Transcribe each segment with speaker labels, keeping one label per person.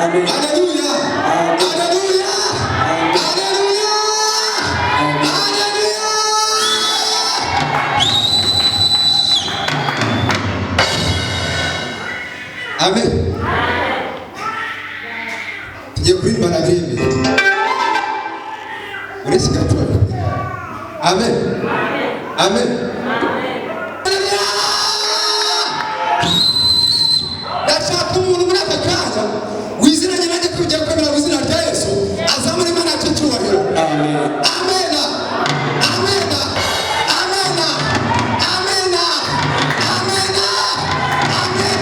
Speaker 1: Haleluya. Haleluya. Haleluya. Haleluya. Amen. Tugiye kuririmba na birimbiri. Uretse gato. Amen. Amen. Ndashaka umuntu muri aka kanya wiziranye nanjye kujya kwemera izina rya Yesu azamura Imana yacu icyubahiro. Amen. Amen. Amen. Amen. Amen. Amen. Amen.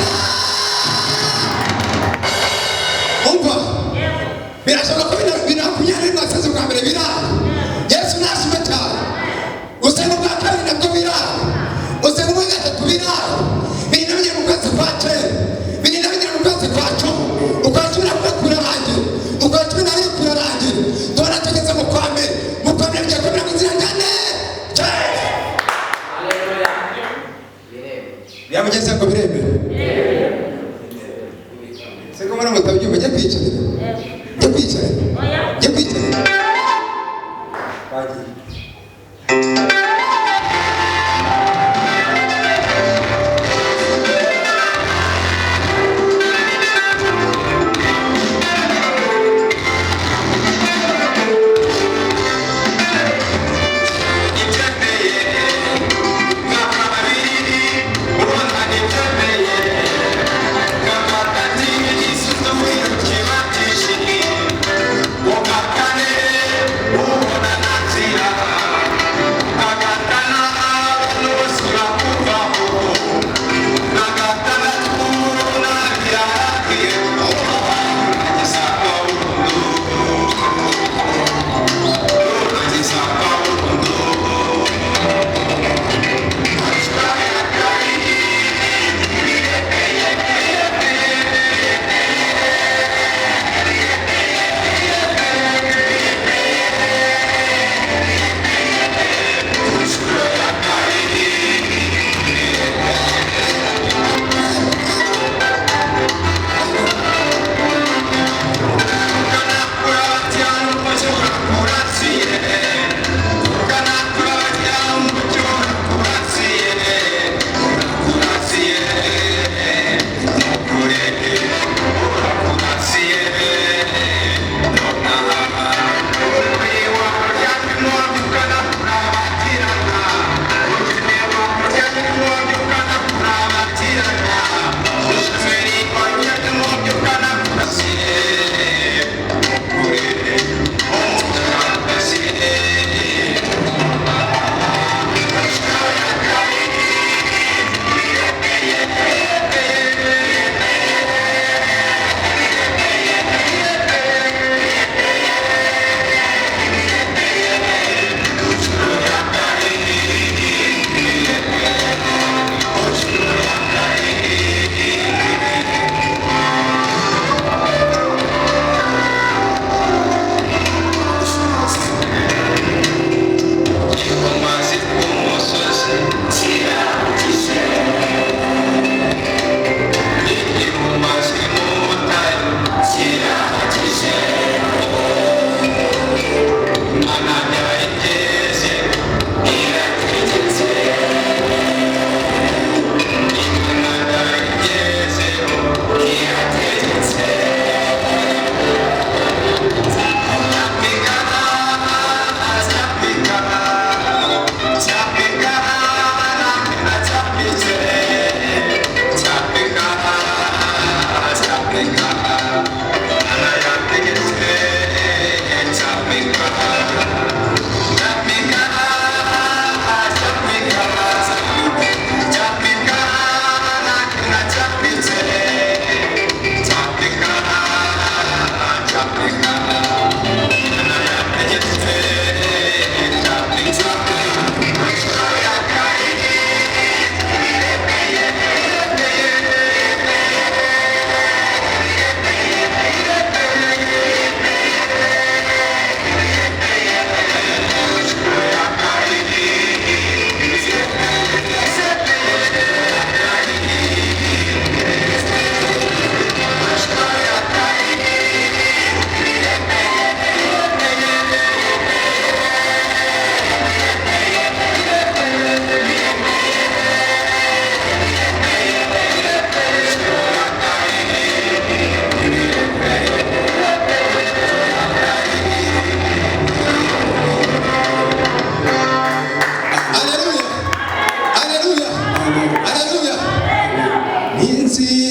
Speaker 1: Umva. Birashoboka ko binakunyana n'asazo kwa mbere birara. Yesu nashimwe cyane. Usanga bwa kabiri nabwo birara. Usanga bwa gatatu birara. Binabye mu kwezi kwa cumi. Binabye mu kwezi kwa cumi. Ukacura kura rangi. Ukacura nayo kura rangi. Dora tugeze mu kwa mbere. Mu kwa mbere bya kwemera izina rya Yesu. Haleluya. Yamugeze ko birembe. Seko mwana mutabyumva ajya kwicara. Jya kwicara. Jya kwicara. Bagiye.
Speaker 2: Wakakane, uona nazira.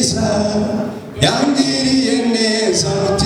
Speaker 1: mwiza yangiriye neza mutima